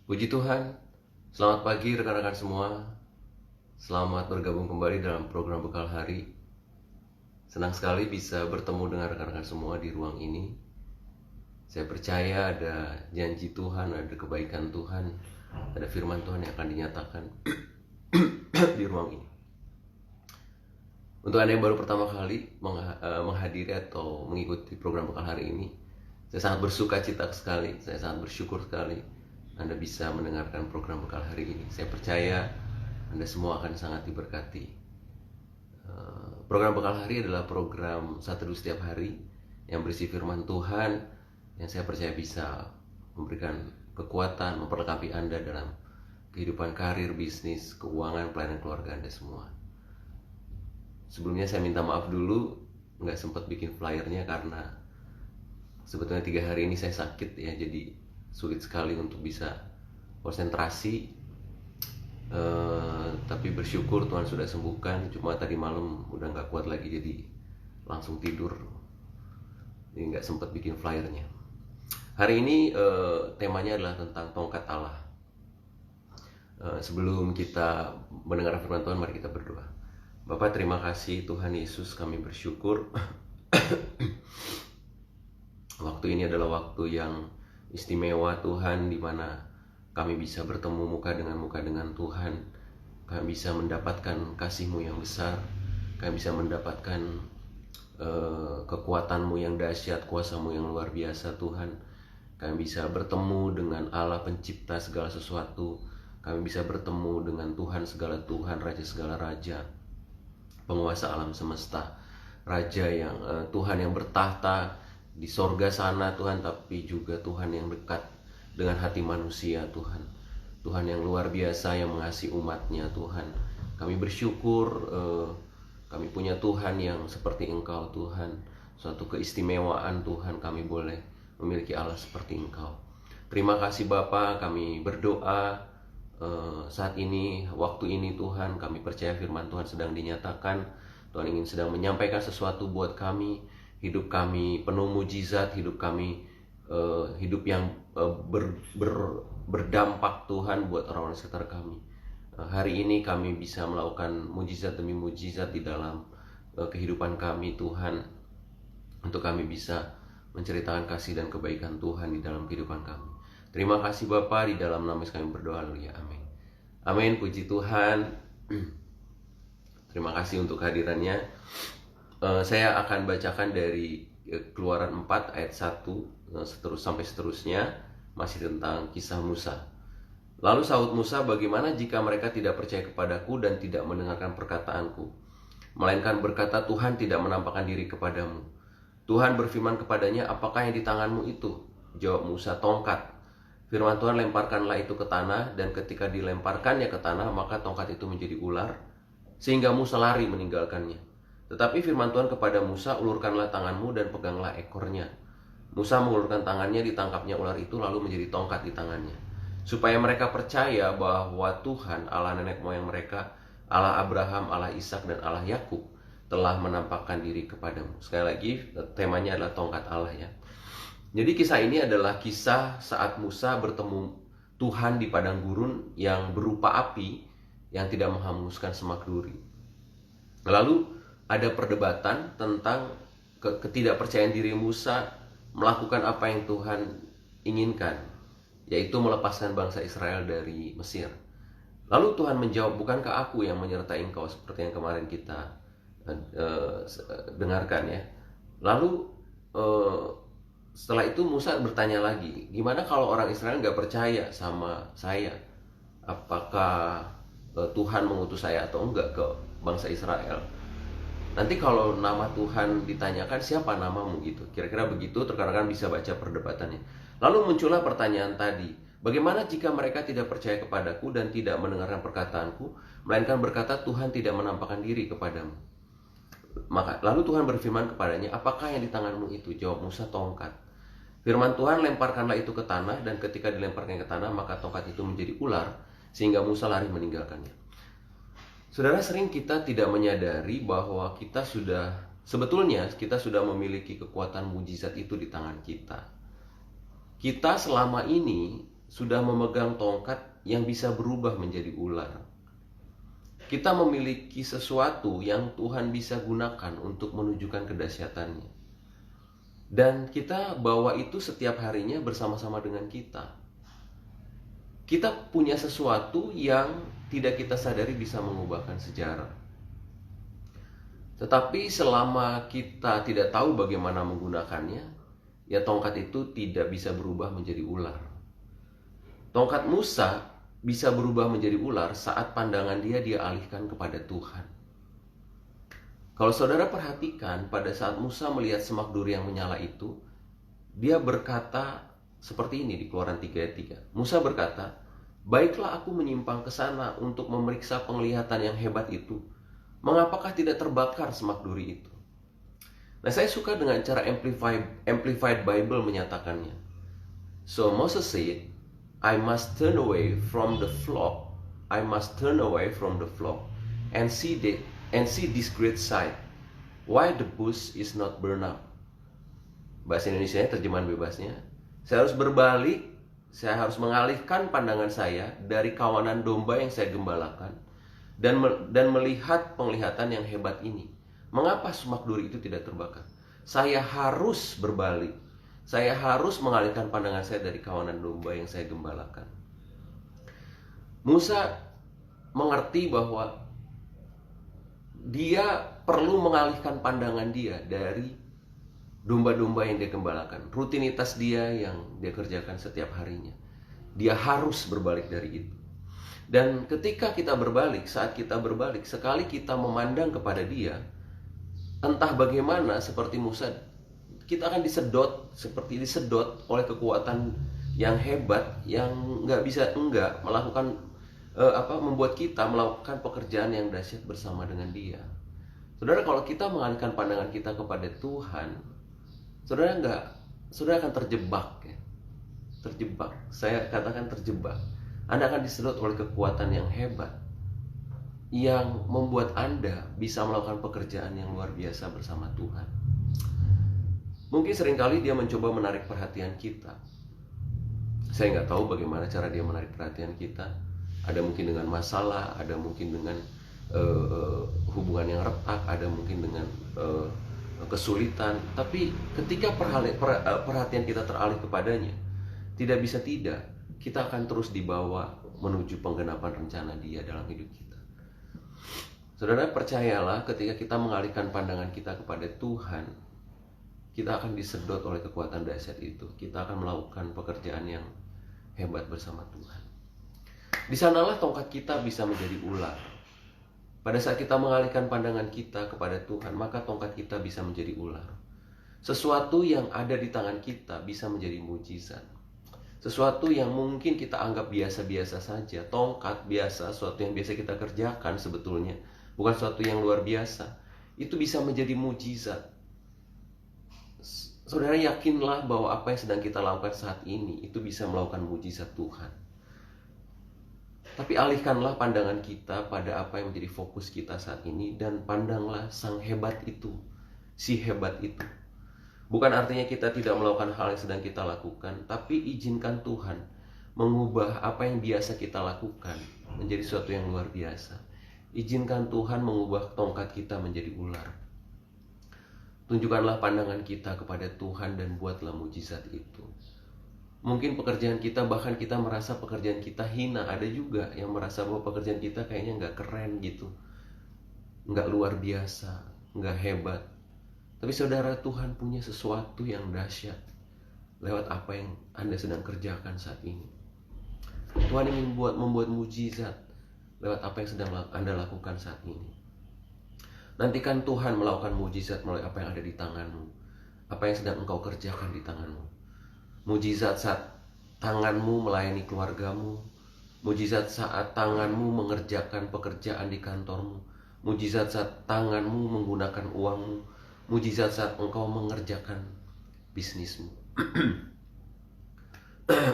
Puji Tuhan, selamat pagi rekan-rekan semua. Selamat bergabung kembali dalam program Bekal Hari. Senang sekali bisa bertemu dengan rekan-rekan semua di ruang ini. Saya percaya ada janji Tuhan, ada kebaikan Tuhan, ada firman Tuhan yang akan dinyatakan di ruang ini. Untuk Anda yang baru pertama kali menghadiri atau mengikuti program Bekal Hari ini, saya sangat bersuka cita sekali, saya sangat bersyukur sekali Anda bisa mendengarkan program Bekal Hari ini. Saya percaya Anda semua akan sangat diberkati. Program Bekal Hari adalah program satu setiap hari yang berisi firman Tuhan yang saya percaya bisa memberikan kekuatan, memperlengkapi Anda dalam kehidupan karir, bisnis, keuangan, pelayanan keluarga Anda semua. Sebelumnya saya minta maaf dulu, nggak sempat bikin flyernya karena sebetulnya 3 hari ini saya sakit ya, jadi sulit sekali untuk bisa konsentrasi. Tapi bersyukur Tuhan sudah sembuhkan. Cuma tadi malam udah nggak kuat lagi, jadi langsung tidur, jadi nggak sempat bikin flyernya. Hari ini temanya adalah tentang tongkat Allah. Sebelum kita mendengar firman Tuhan, mari kita berdoa. Bapak, terima kasih Tuhan Yesus, kami bersyukur waktu ini adalah waktu yang istimewa Tuhan, di mana kami bisa bertemu muka dengan Tuhan. Kami bisa mendapatkan kasih-Mu yang besar. Kami bisa mendapatkan kekuatan-Mu yang dahsyat, kuasa-Mu yang luar biasa Tuhan. Kami bisa bertemu dengan Allah pencipta segala sesuatu. Kami bisa bertemu dengan Tuhan segala Tuhan, Raja segala Raja, penguasa alam semesta, Raja yang Tuhan yang bertahta di sorga sana Tuhan, tapi juga Tuhan yang dekat dengan hati manusia Tuhan. Tuhan yang luar biasa yang mengasihi umatnya Tuhan. Kami bersyukur kami punya Tuhan yang seperti Engkau Tuhan. Suatu keistimewaan Tuhan kami boleh memiliki Allah seperti Engkau. Terima kasih Bapa, kami berdoa saat ini, waktu ini Tuhan, kami percaya firman Tuhan sedang dinyatakan. Tuhan ingin sedang menyampaikan sesuatu buat kami. Hidup kami penuh mujizat, hidup kami hidup yang berdampak Tuhan buat orang-orang sekitar kami. Hari ini kami bisa melakukan mujizat demi mujizat di dalam kehidupan kami Tuhan, untuk kami bisa menceritakan kasih dan kebaikan Tuhan di dalam kehidupan kami. Terima kasih Bapa, di dalam nama Yesus kami berdoa, haleluya, amin. Amin, puji Tuhan. Terima kasih untuk kehadirannya. Saya akan bacakan dari Keluaran 4 ayat 1 sampai seterusnya, masih tentang kisah Musa. Lalu sahut Musa, bagaimana jika mereka tidak percaya kepadaku dan tidak mendengarkan perkataanku, melainkan berkata, Tuhan tidak menampakkan diri kepadamu. Tuhan berfirman kepadanya, apakah yang di tanganmu itu? Jawab Musa, tongkat. Firman Tuhan, lemparkanlah itu ke tanah, dan ketika dilemparkannya ke tanah, maka tongkat itu menjadi ular, sehingga Musa lari meninggalkannya. Tetapi firman Tuhan kepada Musa, ulurkanlah tanganmu dan peganglah ekornya. Musa mengulurkan tangannya, ditangkapnya ular itu, lalu menjadi tongkat di tangannya. Supaya mereka percaya bahwa Tuhan, Allah nenek moyang mereka, Allah Abraham, Allah Ishak, dan Allah Yakub, telah menampakkan diri kepadamu. Sekali lagi, temanya adalah tongkat Allah ya. Jadi kisah ini adalah kisah saat Musa bertemu Tuhan di padang gurun yang berupa api yang tidak menghanguskan semak duri. Lalu ada perdebatan tentang ketidakpercayaan diri Musa melakukan apa yang Tuhan inginkan, yaitu melepaskan bangsa Israel dari Mesir. Lalu Tuhan menjawab, bukankah aku yang menyertai engkau, seperti yang kemarin kita dengarkan ya. Lalu setelah itu Musa bertanya lagi, gimana kalau orang Israel nggak percaya sama saya? Apakah Tuhan mengutus saya atau enggak ke bangsa Israel? Nanti kalau nama Tuhan ditanyakan, siapa namamu gitu? Kira-kira begitu, rekan-rekan bisa baca perdebatannya. Lalu muncullah pertanyaan tadi, bagaimana jika mereka tidak percaya kepadaku dan tidak mendengarkan perkataanku, melainkan berkata, Tuhan tidak menampakkan diri kepadamu? Maka lalu Tuhan berfirman kepadanya, apakah yang di tanganmu itu? Jawab Musa, tongkat. Firman Tuhan, lemparkanlah itu ke tanah, dan ketika dilemparkan ke tanah, maka tongkat itu menjadi ular, sehingga Musa lari meninggalkannya. Saudara, sering kita tidak menyadari bahwa sebetulnya kita sudah memiliki kekuatan mujizat itu di tangan kita. Kita selama ini sudah memegang tongkat yang bisa berubah menjadi ular. Kita memiliki sesuatu yang Tuhan bisa gunakan untuk menunjukkan kedahsyatannya. Dan kita bawa itu setiap harinya bersama-sama dengan kita. Kita punya sesuatu yang tidak kita sadari bisa mengubahkan sejarah. Tetapi selama kita tidak tahu bagaimana menggunakannya, ya tongkat itu tidak bisa berubah menjadi ular. Tongkat Musa bisa berubah menjadi ular saat pandangan dia alihkan kepada Tuhan. Kalau saudara perhatikan, pada saat Musa melihat semak duri yang menyala itu, dia berkata seperti ini di Keluaran 3 ayat 3. Musa berkata, "Baiklah aku menyimpang ke sana untuk memeriksa penglihatan yang hebat itu. Mengapakah tidak terbakar semak duri itu?" Nah, saya suka dengan cara Amplified Bible menyatakannya. So Moses said, I must turn away from the flock. I must turn away from the flock and see this great sight. Why the bush is not burned up? Bahasa Indonesianya terjemahan bebasnya, saya harus berbalik, saya harus mengalihkan pandangan saya dari kawanan domba yang saya gembalakan dan melihat penglihatan yang hebat ini. Mengapa semak duri itu tidak terbakar? Saya harus berbalik. Saya harus mengalihkan pandangan saya dari kawanan domba yang saya gembalakan. Musa mengerti bahwa dia perlu mengalihkan pandangan dia dari domba-domba yang dia gembalakan, rutinitas dia yang dia kerjakan setiap harinya. Dia harus berbalik dari itu. Dan ketika kita berbalik, saat kita berbalik, sekali kita memandang kepada dia, entah bagaimana seperti Musa, kita akan disedot oleh kekuatan yang hebat yang nggak bisa melakukan membuat kita melakukan pekerjaan yang dahsyat bersama dengan dia. Saudara, kalau kita mengalihkan pandangan kita kepada Tuhan, saudara akan terjebak ya. Terjebak. Saya katakan terjebak. Anda akan disedot oleh kekuatan yang hebat yang membuat Anda bisa melakukan pekerjaan yang luar biasa bersama Tuhan. Mungkin seringkali dia mencoba menarik perhatian kita. Saya nggak tahu bagaimana cara dia menarik perhatian kita. Ada mungkin dengan masalah, ada mungkin dengan hubungan yang retak, ada mungkin dengan kesulitan. Tapi ketika perhatian kita teralih kepadanya, tidak bisa tidak, kita akan terus dibawa menuju penggenapan rencana dia dalam hidup kita. Saudara, percayalah, ketika kita mengalihkan pandangan kita kepada Tuhan, kita akan disedot oleh kekuatan dahsyat itu. Kita akan melakukan pekerjaan yang hebat bersama Tuhan. Di sanalah tongkat kita bisa menjadi ular. Pada saat kita mengalihkan pandangan kita kepada Tuhan, maka tongkat kita bisa menjadi ular. Sesuatu yang ada di tangan kita bisa menjadi mujizat. Sesuatu yang mungkin kita anggap biasa-biasa saja, tongkat biasa, sesuatu yang biasa kita kerjakan sebetulnya, bukan sesuatu yang luar biasa, itu bisa menjadi mujizat. Saudara, yakinlah bahwa apa yang sedang kita lakukan saat ini itu bisa melakukan mujizat Tuhan. Tapi alihkanlah pandangan kita pada apa yang menjadi fokus kita saat ini, dan pandanglah sang hebat itu, si hebat itu. Bukan artinya kita tidak melakukan hal yang sedang kita lakukan, tapi izinkan Tuhan mengubah apa yang biasa kita lakukan menjadi sesuatu yang luar biasa. Izinkan Tuhan mengubah tongkat kita menjadi ular. Tunjukkanlah pandangan kita kepada Tuhan dan buatlah mujizat itu. Mungkin pekerjaan kita, bahkan kita merasa pekerjaan kita hina. Ada juga yang merasa bahwa pekerjaan kita kayaknya nggak keren gitu, nggak luar biasa, nggak hebat. Tapi saudara, Tuhan punya sesuatu yang dahsyat lewat apa yang Anda sedang kerjakan saat ini. Tuhan ingin membuat mujizat lewat apa yang sedang Anda lakukan saat ini. Nantikan Tuhan melakukan mujizat melalui apa yang ada di tanganmu, apa yang sedang engkau kerjakan di tanganmu. Mujizat saat tanganmu melayani keluargamu, mujizat saat tanganmu mengerjakan pekerjaan di kantormu, mujizat saat tanganmu menggunakan uangmu, mujizat saat engkau mengerjakan bisnismu.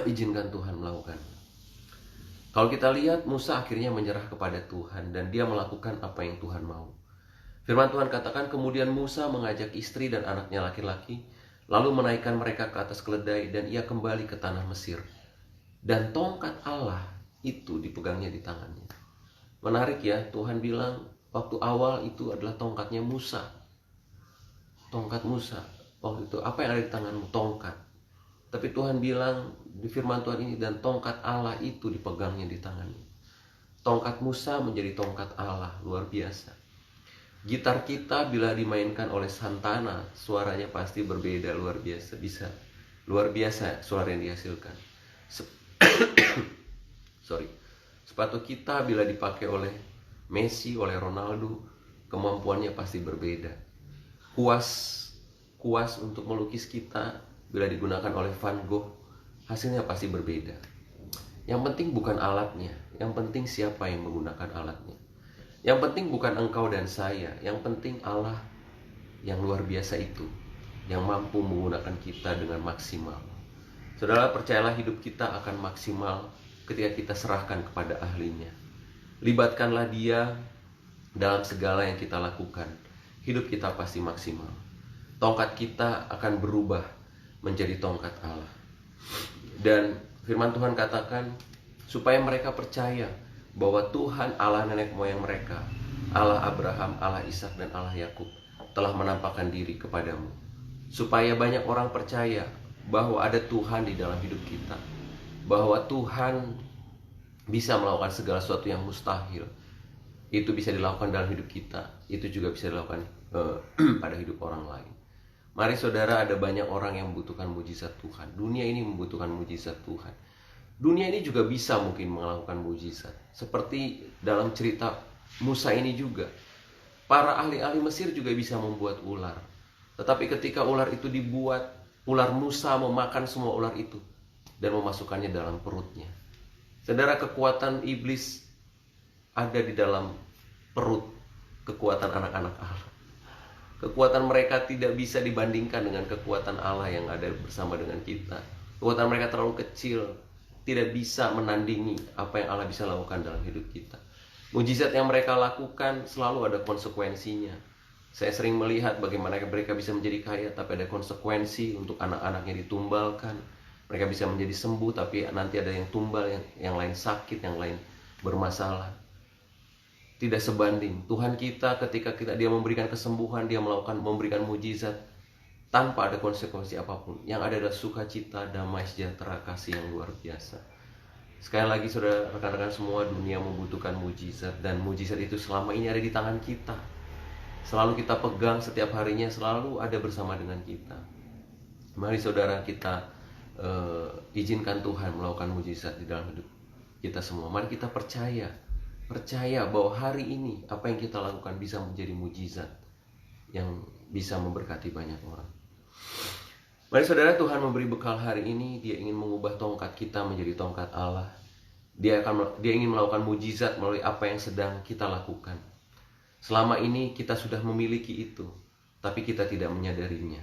Izinkan Tuhan melakukan. Kalau kita lihat, Musa akhirnya menyerah kepada Tuhan dan dia melakukan apa yang Tuhan mau. Firman Tuhan katakan, kemudian Musa mengajak istri dan anaknya laki-laki, lalu menaikkan mereka ke atas keledai, dan ia kembali ke tanah Mesir. Dan tongkat Allah itu dipegangnya di tangannya. Menarik ya, Tuhan bilang waktu awal itu adalah tongkatnya Musa. Tongkat Musa. Waktu itu apa yang ada di tanganmu? Tongkat. Tapi Tuhan bilang di firman Tuhan ini, dan tongkat Allah itu dipegangnya di tangannya. Tongkat Musa menjadi tongkat Allah, luar biasa. Gitar kita bila dimainkan oleh Santana, suaranya pasti berbeda, luar biasa. Bisa luar biasa suara yang dihasilkan. Sepatu kita bila dipakai oleh Messi, oleh Ronaldo, kemampuannya pasti berbeda. Kuas untuk melukis kita bila digunakan oleh Van Gogh, hasilnya pasti berbeda. Yang penting bukan alatnya, yang penting siapa yang menggunakan alatnya. Yang penting bukan engkau dan saya, yang penting Allah yang luar biasa itu, yang mampu menggunakan kita dengan maksimal. Saudara, percayalah hidup kita akan maksimal ketika kita serahkan kepada ahlinya. Libatkanlah dia dalam segala yang kita lakukan. Hidup kita pasti maksimal. Tongkat kita akan berubah menjadi tongkat Allah. Dan firman Tuhan katakan, supaya mereka percaya bahwa Tuhan Allah nenek moyang mereka, Allah Abraham, Allah Ishak, dan Allah Yakub telah menampakkan diri kepadamu. Supaya banyak orang percaya bahwa ada Tuhan di dalam hidup kita, bahwa Tuhan bisa melakukan segala sesuatu yang mustahil. Itu bisa dilakukan dalam hidup kita, itu juga bisa dilakukan pada hidup orang lain. Mari saudara, ada banyak orang yang membutuhkan mujizat Tuhan. Dunia ini membutuhkan mujizat Tuhan. Dunia ini juga bisa mungkin melakukan mujizat. Seperti dalam cerita Musa ini juga. Para ahli-ahli Mesir juga bisa membuat ular. Tetapi ketika ular itu dibuat, ular Musa memakan semua ular itu dan memasukkannya dalam perutnya. Saudara, kekuatan iblis ada di dalam perut kekuatan anak-anak Allah. Kekuatan mereka tidak bisa dibandingkan dengan kekuatan Allah yang ada bersama dengan kita. Kekuatan mereka terlalu kecil, tidak bisa menandingi apa yang Allah bisa lakukan dalam hidup kita. Mujizat yang mereka lakukan selalu ada konsekuensinya. Saya sering melihat bagaimana mereka bisa menjadi kaya, tapi ada konsekuensi untuk anak-anaknya ditumbalkan. Mereka bisa menjadi sembuh, tapi nanti ada yang tumbal, yang lain sakit, yang lain bermasalah. Tidak sebanding. Tuhan kita ketika dia memberikan kesembuhan, dia memberikan mujizat tanpa ada konsekuensi apapun. Yang ada adalah sukacita, damai, sejahtera, kasih yang luar biasa. Sekali lagi saudara, rekan-rekan semua, dunia membutuhkan mujizat, dan mujizat itu selama ini ada di tangan kita. Selalu kita pegang setiap harinya, selalu ada bersama dengan kita. Mari saudara, kita izinkan Tuhan melakukan mujizat di dalam hidup kita semua. Mari kita percaya bahwa hari ini apa yang kita lakukan bisa menjadi mujizat yang bisa memberkati banyak orang. Mari saudara, Tuhan memberi bekal hari ini. Dia ingin mengubah tongkat kita menjadi tongkat Allah. Dia ingin melakukan mujizat melalui apa yang sedang kita lakukan. Selama ini kita sudah memiliki itu, tapi kita tidak menyadarinya.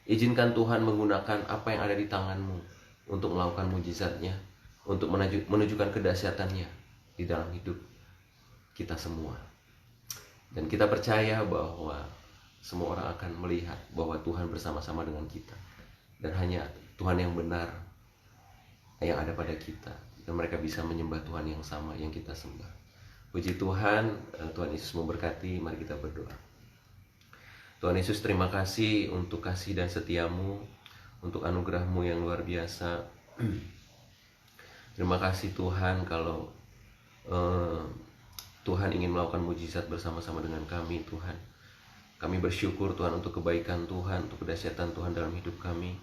Izinkan Tuhan menggunakan apa yang ada di tanganmu untuk melakukan mujizatnya, untuk menunjukkan kedahsyatannya di dalam hidup kita semua. Dan kita percaya bahwa semua orang akan melihat bahwa Tuhan bersama-sama dengan kita, dan hanya Tuhan yang benar yang ada pada kita, dan mereka bisa menyembah Tuhan yang sama yang kita sembah. Puji Tuhan. Tuhan Yesus memberkati. Mari kita berdoa. Tuhan Yesus, terima kasih untuk kasih dan setiamu, untuk anugerah-Mu yang luar biasa. Terima kasih Tuhan kalau Tuhan ingin melakukan mujizat bersama-sama dengan kami, Tuhan. Kami bersyukur Tuhan untuk kebaikan Tuhan, untuk kedahsyatan Tuhan dalam hidup kami.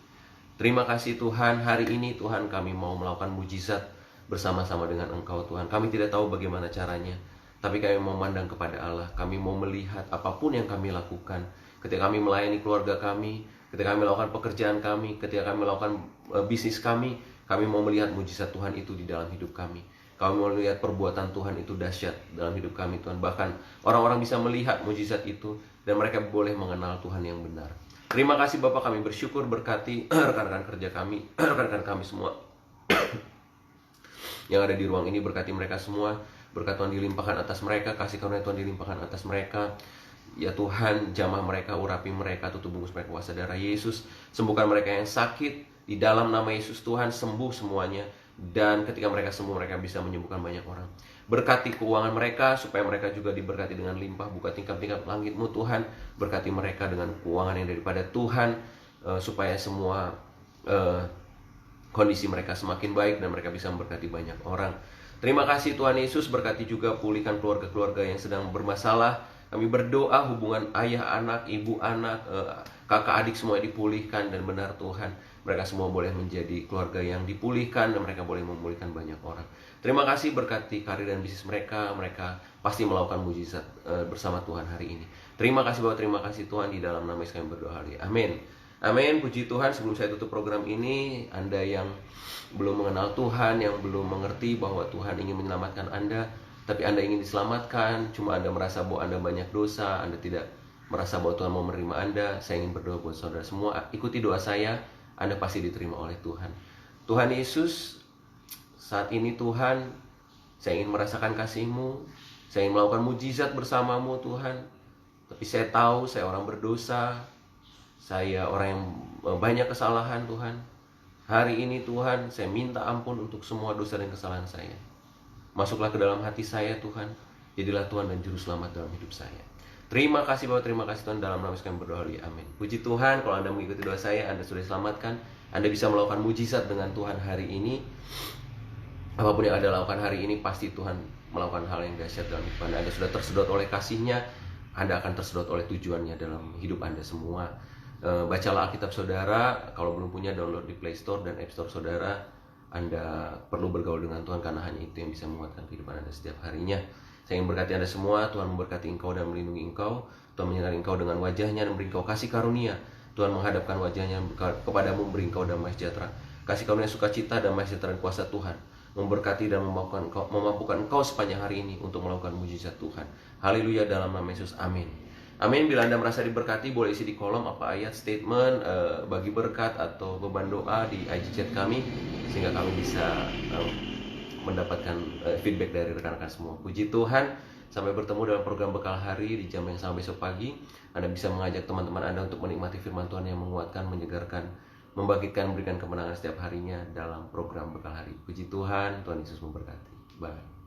Terima kasih Tuhan, hari ini Tuhan kami mau melakukan mujizat bersama-sama dengan Engkau Tuhan. Kami tidak tahu bagaimana caranya, tapi kami mau memandang kepada Allah. Kami mau melihat apapun yang kami lakukan. Ketika kami melayani keluarga kami, ketika kami melakukan pekerjaan kami, ketika kami melakukan bisnis kami mau melihat mujizat Tuhan itu di dalam hidup kami. Kami mau melihat perbuatan Tuhan itu dahsyat dalam hidup kami Tuhan. Bahkan orang-orang bisa melihat mujizat itu, dan mereka boleh mengenal Tuhan yang benar. Terima kasih Bapak, kami bersyukur, berkati rekan-rekan kerja kami, rekan-rekan kami semua yang ada di ruang ini. Berkati mereka semua, berkat Tuhan dilimpahkan atas mereka, kasih karunia Tuhan dilimpahkan atas mereka. Ya Tuhan, jamah mereka, urapi mereka, tutup bungkus mereka kuasa darah Yesus. Sembuhkan mereka yang sakit, di dalam nama Yesus Tuhan, sembuh semuanya. dan ketika mereka sembuh mereka bisa menyembuhkan banyak orang. Berkati keuangan mereka supaya mereka juga diberkati dengan limpah. Buka tingkap-tingkap langit-Mu Tuhan. Berkati mereka dengan keuangan yang daripada Tuhan, supaya semua kondisi mereka semakin baik dan mereka bisa memberkati banyak orang. Terima kasih Tuhan Yesus. Berkati juga pulihkan keluarga-keluarga yang sedang bermasalah. Kami berdoa hubungan ayah anak, ibu anak, kakak adik semua dipulihkan, dan benar Tuhan, mereka semua boleh menjadi keluarga yang dipulihkan dan mereka boleh memulihkan banyak orang. Terima kasih, berkati karir dan bisnis mereka. Mereka pasti melakukan mujizat bersama Tuhan hari ini. Terima kasih Bapak, terima kasih Tuhan. Di dalam nama Yesus kami berdoa. Amin. Amin. Puji Tuhan. Sebelum saya tutup program ini, Anda yang belum mengenal Tuhan, yang belum mengerti bahwa Tuhan ingin menyelamatkan Anda, tapi Anda ingin diselamatkan, cuma Anda merasa bahwa Anda banyak dosa, Anda tidak merasa bahwa Tuhan mau menerima Anda, saya ingin berdoa buat saudara semua. Ikuti doa saya, Anda pasti diterima oleh Tuhan. Tuhan Yesus, saat ini Tuhan, saya ingin merasakan kasih-Mu, saya ingin melakukan mujizat bersama-Mu Tuhan. Tapi saya tahu saya orang berdosa, saya orang yang banyak kesalahan Tuhan. Hari ini Tuhan, saya minta ampun untuk semua dosa dan kesalahan saya. Masuklah ke dalam hati saya Tuhan. Jadilah Tuhan dan Juru Selamat dalam hidup saya. Terima kasih Bapak, terima kasih Tuhan. Dalam nama Yesus kami berdoa. Amin. Puji Tuhan, kalau Anda mengikuti doa saya, Anda sudah diselamatkan. Anda bisa melakukan mujizat dengan Tuhan hari ini. Apapun yang Anda lakukan hari ini, pasti Tuhan melakukan hal yang dahsyat dalam hidup Anda. Anda sudah tersedot oleh kasih-Nya, Anda akan tersedot oleh tujuannya dalam hidup Anda semua. Bacalah Alkitab saudara. Kalau belum punya, download di Play Store dan App Store saudara. Anda perlu bergaul dengan Tuhan, karena hanya itu yang bisa menguatkan kehidupan Anda setiap harinya. Saya ingin berkati Anda semua. Tuhan memberkati engkau dan melindungi engkau. Tuhan menyertai engkau dengan wajahnya dan memberi engkau kasih karunia. Tuhan menghadapkan wajahnya kepadamu, memberi engkau damai sejahtera. Kasih karunia, sukacita, damai sejahtera dan kuasa Tuhan memberkati dan memampukan engkau sepanjang hari ini untuk melakukan mujizat Tuhan. Haleluya, dalam nama Yesus. Amin. Amin. Bila Anda merasa diberkati, boleh isi di kolom apa ayat, statement, bagi berkat atau beban doa di IG chat kami, sehingga kami bisa mendapatkan feedback dari rekan-rekan semua. Puji Tuhan. Sampai bertemu dalam program Bekal Hari di jam yang sama besok pagi. Anda bisa mengajak teman-teman Anda untuk menikmati firman Tuhan yang menguatkan, menyegarkan, membangkitkan, memberikan kemenangan setiap harinya dalam program Bekal Hari. Puji Tuhan. Tuhan Yesus memberkati. Bye.